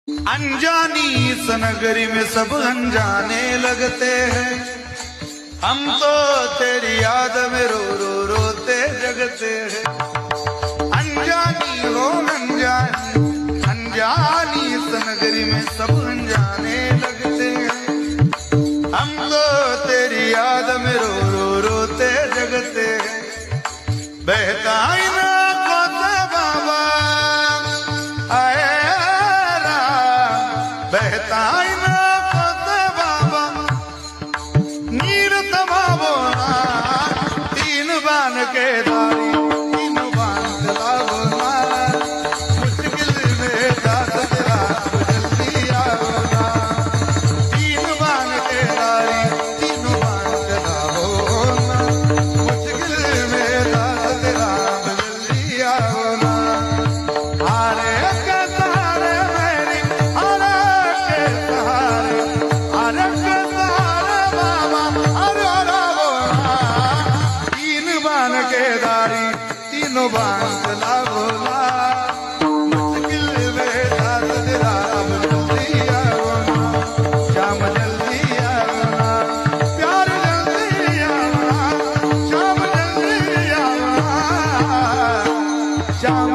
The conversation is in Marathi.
अनजानी इस नगरी में सब अनजाने लगते हैं। हम तो तेरी याद में रो रो रोते जगते हैं। अनजानी हो अनजानी, अनजानी इस नगरी में सब अनजाने लगते हैं। हम तो तेरी याद में रो रो रोते जगते हैं। बहता ना कोता बाबा आए बहता ना कोता बाबा नीर तमावो ना तीन बान के दारी तीन बान चलावो ना मुश्किल में दास तेरा जल्दी आओ ना। तीन बान के दारी तीन बान चलावो ना मुश्किल में दास तेरा जल्दी आओ ना। हारे के सहारे मेरी हारे के सहारे हारे के सहारे बाबा हरे रावो ना। तीन बान के दारी तीनों बान चलावो ना मुश्किल में दास तेरा जल्दी आओ ना। श्याम जल्दी आओ ना प्यार जल्दी आओ ना श्याम जल्दी आओ ना श्याम